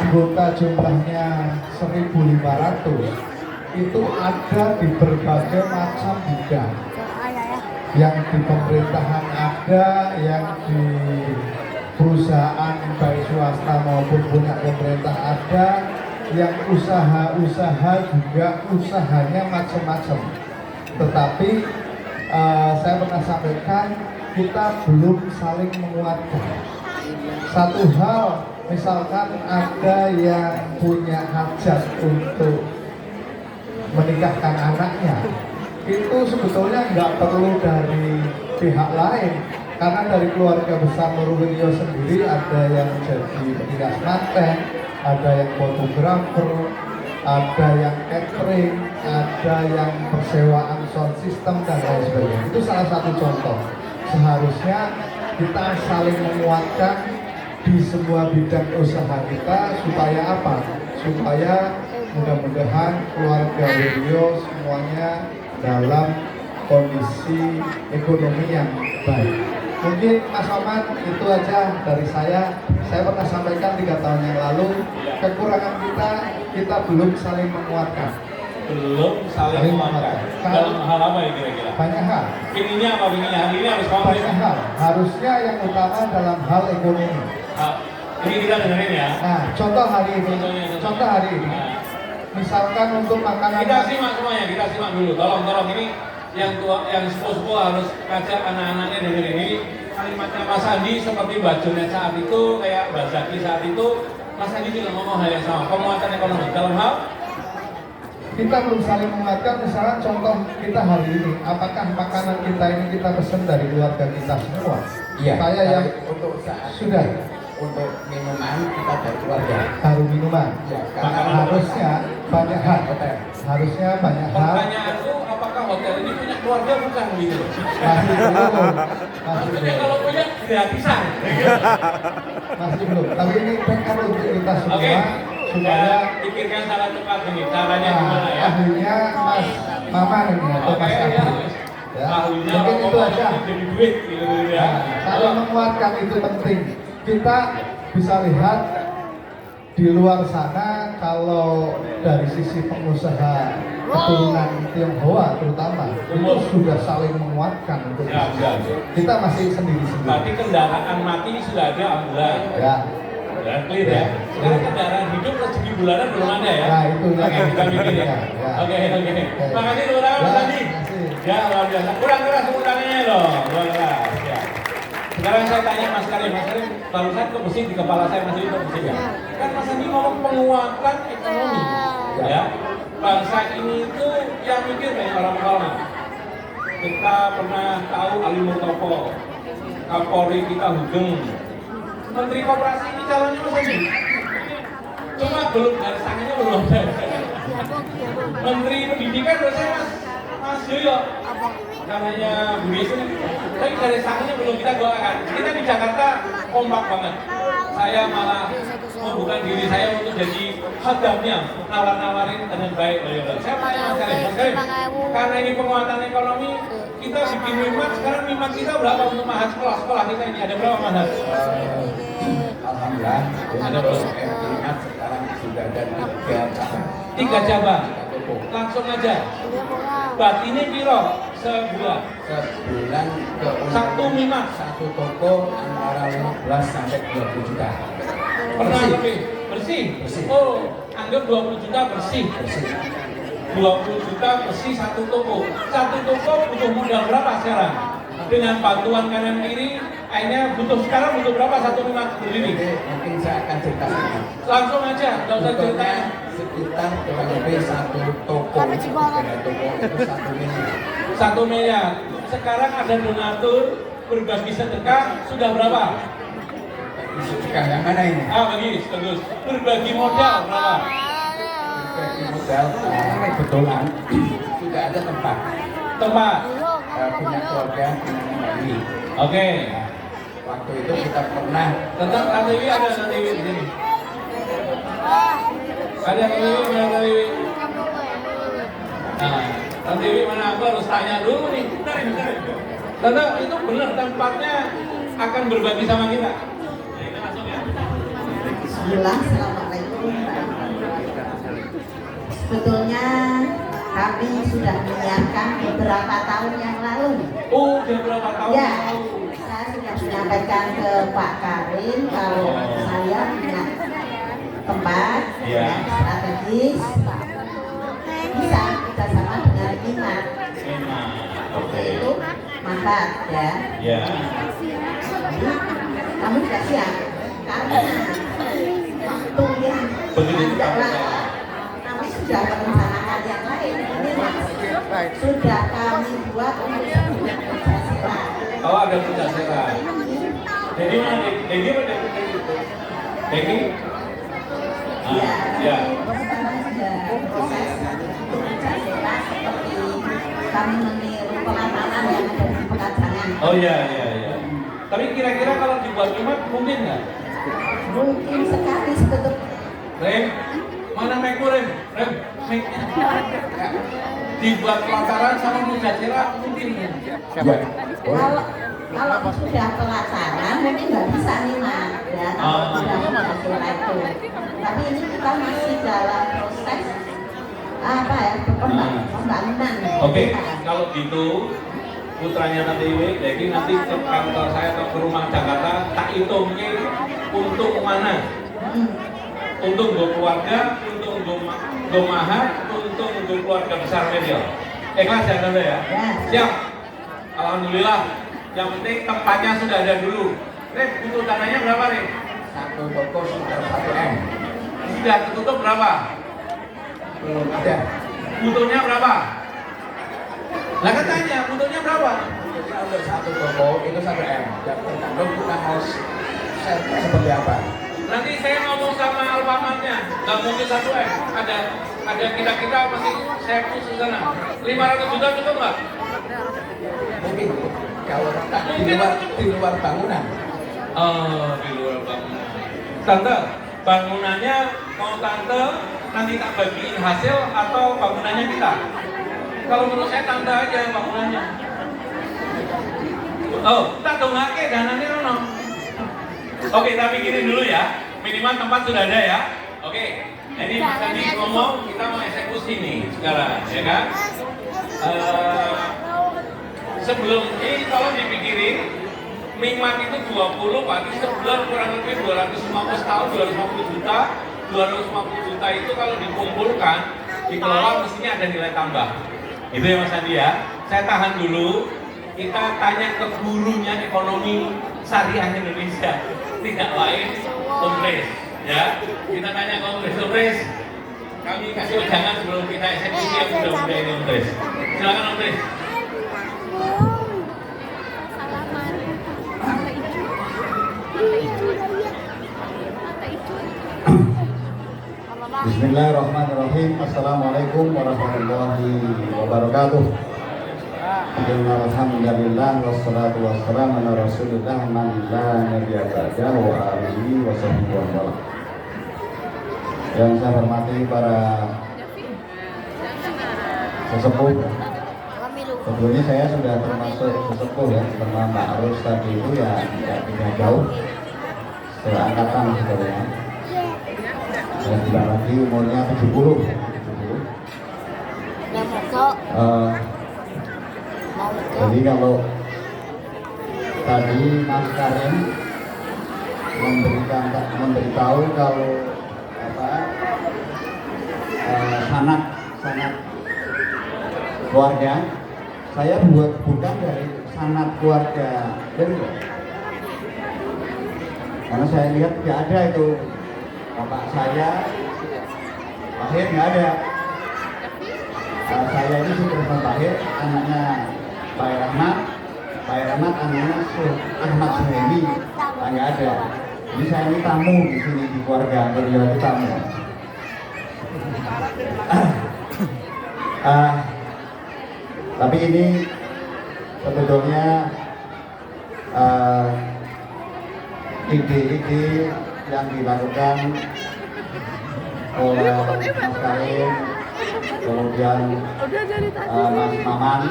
anggota jumlahnya 1.500 itu ada di berbagai macam bidang. Yang di pemerintahan ada, yang di perusahaan baik swasta maupun punya pemerintah ada, yang usaha-usaha juga usahanya macam-macam. Tetapi saya pernah sampaikan kita belum saling menguatkan. Satu hal, misalkan ada yang punya hajat untuk menikahkan anaknya, itu sebetulnya nggak perlu dari pihak lain, karena dari keluarga besar Nurwinyo sendiri ada yang jadi petugas manten, ada yang fotografer, ada yang catering, ada yang persewaan sound system dan lain sebagainya. Itu salah satu contoh. Seharusnya kita saling menguatkan di semua bidang usaha kita supaya apa? Supaya mudah-mudahan keluarga Wiryo semuanya dalam kondisi ekonomi yang baik. Mungkin Mas Maman itu aja dari saya. Saya pernah sampaikan 3 tahun yang lalu, kekurangan kita belum saling menguatkan. Belum saling menguatkan. Dalam hal apa ya kira-kira? Banyak hal. Ininya apa ininya? Hari ini harus komplain. Banyak hal. Harusnya yang utama dalam hal ekonomi. Ini kita dengerin ya. Nah, contoh hari ini. Contoh hari ini. Misalkan untuk makanan. Kita simak semuanya, kita simak dulu. Tolong ini yang tua, yang sepuh-sepuh harus ngajak anak-anaknya denger ini. Kalimatnya Mas Andi seperti Mbak Jonet saat itu, kayak Mbak Zaki saat itu. Mas Andi juga ngomong hal yang sama, penguatan ekonomi. Dalam hal kita belum saling menguatkan. Misalnya contoh kita hari ini, apakah makanan kita ini kita pesan dari keluarga kita semua? Iya. Saya yang untuk saat sudah. Untuk minuman kita dari keluarga. Baru minuman. Ya, harusnya banyak hal. Harusnya banyak hal. pertanyaanku, apakah hotel ini punya keluarga bukan gitu? Masih belum. Maksudnya kalau punya gratisan. Masih belum. Tapi ini PR untuk kita semua. Oke. Supaya pikirkan salah cepat ini. Caranya gimana ya? Ahlinya Mas Maman ini atau Mas Adi. Ya. Ahlinya Mungkin itu aja. jadi duit gitu ya. Saling menguatkan itu penting. Kita bisa lihat di luar sana, kalau dari sisi pengusaha keturunan Tionghoa terutama itu sudah saling menguatkan untuk kita masih sendiri-sendiri. Berarti kendaraan mati sudah ada ambulan. Ya. Ya, clear ya. Sekarang kendaraan hidup rezeki bulanan belum ada ya. Nah, itu Oke, kita bikin ya. Oke. Makasih tepuk tangan Mas Andi. Ya, luar biasa. Kurang keras tepuk tangannya loh. Luar keras. Ya. Sekarang saya tanya Mas Karim barusan kebersih di kepala saya masih kebersih ya. Kan Mas Andi ngomong penguatan ekonomi. Ya. Bangsa ini itu yang mikir kayak orang-orang. Kita pernah tahu Ali Mustopo, Kapolri kita Hugeng, Menteri Koperasi ini calonnya Mas Andi. Cuma belum garis tangannya belum ada. Menteri Pendidikan dosen Mas Yoyo. Namanya Bu Yesus, tapi garis tangannya belum kita doakan. Kita di Jakarta kompak banget. Saya malah membuka diri saya untuk jadi khadamnya, nawar-nawarin dengan baik. Saya tanya Mas Karim, karena ini penguatan ekonomi, kita bikin mimat, sekarang mimat kita berapa untuk mahal sekolah kita ini? Ada berapa mahal? Alhamdulillah, ada mimat sekarang sudah ada 3 cabang. 3 cabang. Langsung aja. Batinnya piro sebulan? Sebulan ke Satu mimat. Satu toko antara 15 sampai 20 juta. Pernah lebih? Bersih? Bersih. Oh, anggap 20 juta bersih. Bersih. 20 juta bersih satu toko. Satu toko butuh modal berapa sekarang? Dengan bantuan kanan kiri, akhirnya sekarang butuh berapa satu mimat berdiri? Mungkin saya akan ceritakan. Langsung aja, nggak usah ceritain. Sekitar kurang lebih satu toko. Toko itu 1 miliar. 1 miliar. Sekarang ada donatur berbagi sedekah sudah berapa? Sedekah yang mana ini? Bagi bagus. Berbagi modal berapa? Berbagi modal kebetulan sudah ada tempat. Punya keluarga punya Bali. Oke. Waktu itu kita pernah Tentang KTW ada KTW di sini. Ada KTW mana KTW? Nah, KTW mana aku harus tanya dulu nih. Tante itu benar tempatnya akan berbagi sama kita. Bismillah, assalamualaikum Sebetulnya kami sudah menyiapkan beberapa tahun yang lalu. Oh, beberapa tahun Ya, lalu. saya sudah menyampaikan ke Pak Karim kalau saya punya tempat Ya. yang strategis bisa kerjasama dengan Imat. Memang. Oke. Itu mantap ya. Ya. Jadi, kami sudah siap karena waktu yang Begitu tidak Pak. lama kami sudah merencanakan yang lain. Ini sudah kami buat untuk sebuah Pancasila. Oh, ada Pancasila. Jadi mana? Jadi mana? Jadi? Ya, Ya. sekarang sudah proses untuk Pancasila seperti kami meniru pelatanan yang ada di Pekajangan. Oh iya, iya, iya. Tapi kira-kira kalau dibuat Imat mungkin nggak? Mungkin sekali sebetulnya. Rem, mana mic-mu, Rem? Rem, mic-nya. Dibuat pelataran sama Pancasila mungkin nggak? Ya. Kalau sudah pelataran mungkin nggak bisa nih Mas ya kalau sudah Pancasila itu. Tapi ini kita masih dalam proses apa ya pembangunan. Oke, kalau gitu putranya nanti jadi nanti ke kantor saya atau ke rumah Jakarta tak hitung untuk mana? Untuk keluarga, untuk mahar, untuk keluarga besar media. Ikhlas ya Tante ya? Siap. Alhamdulillah. Yang penting tempatnya sudah ada dulu. Rem, untuk dananya berapa Rem? Satu toko sekitar 1 M. Sudah tertutup berapa? Belum ada. Butuhnya berapa? Lah katanya butuhnya berapa? Jadi untuk satu toko itu 1 M. Dan tergantung kita mau seperti apa. Nanti saya ngomong sama Alfamartnya, nggak mungkin 1 M. Ada kira-kira masih saya khusus sana. 500 juta cukup nggak? Mungkin kalau di luar bangunan. Oh, di luar bangunan. Tante, bangunannya mau tante nanti tak bagiin hasil atau bangunannya kita? Kalau menurut saya tante aja bangunannya. Oh, tak dongake dananya Rono. Oke, tapi gini dulu ya. Minimal tempat sudah ada ya. Oke. Ini Mas Andi ngomong kita mau eksekusi nih sekarang, ya kan? Sebelum ini tolong dipikirin Mingmat itu 20 berarti sebulan kurang lebih 250 tahun 250 juta 250 juta itu kalau dikumpulkan dikelola mestinya ada nilai tambah itu ya Mas Andi ya. Saya tahan dulu, kita tanya ke gurunya ekonomi syariah Indonesia, tidak lain Om Pres ya. Kita tanya ke Om Pres, kami kasih ujangan sebelum kita eksekusi yang mudah-mudah ini Om Pres. Silakan Om Pres. Bismillahirrahmanirrahim. Assalamualaikum warahmatullahi wabarakatuh. Alhamdulillah wassalatu wassalamu ala rasulillah man la nabiyya ba'dahu wa alihi wa sahbihi wa sallam. Yang saya hormati para sesepuh. Sebelumnya saya sudah termasuk sesepuh ya, karena Pak Arus tadi itu ya tidak jauh seangkatan sebenarnya. Saya tidak lagi umurnya 70. Jadi kalau tadi Mas Karim memberitahu kalau apa sanad keluarga, saya bukan dari sanad keluarga Beliau, karena saya lihat tidak ada itu. Bapak saya lahir nggak ada. Saya ini Sultan Bahir, anaknya Pak Rahmat anaknya Ahmad Suhaimi, nggak ada. Jadi saya ini tamu di sini di keluarga, beliau itu tamu. Tapi ini sebetulnya ide-ide yang dilakukan oleh Mas Karim, kemudian Mas Maman,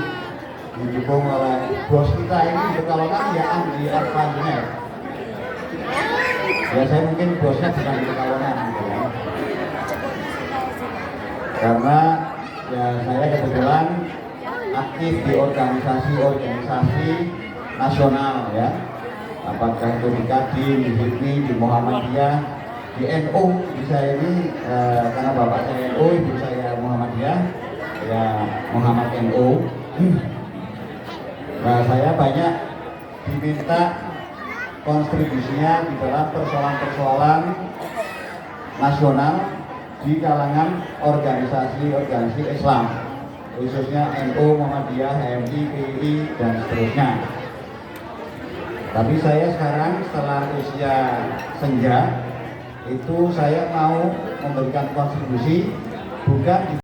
didukung oleh bos kita ini Pekalongan ya Andi Arfandiner. Ya saya mungkin bosnya bukan di Pekalongan gitu ya. karena ya saya kebetulan aktif di organisasi nasional ya, apakah itu di Kadin, di HIPMI, di Muhammadiyah, di NU. Di saya ini karena bapak saya NU, ibu saya Muhammadiyah, ya Muhammad NU. Nah, saya banyak diminta kontribusinya di dalam persoalan-persoalan nasional di kalangan organisasi Islam, khususnya NU, Muhammadiyah, HMI, PII, dan seterusnya. Tapi saya sekarang setelah usia senja itu saya mau memberikan kontribusi bukan di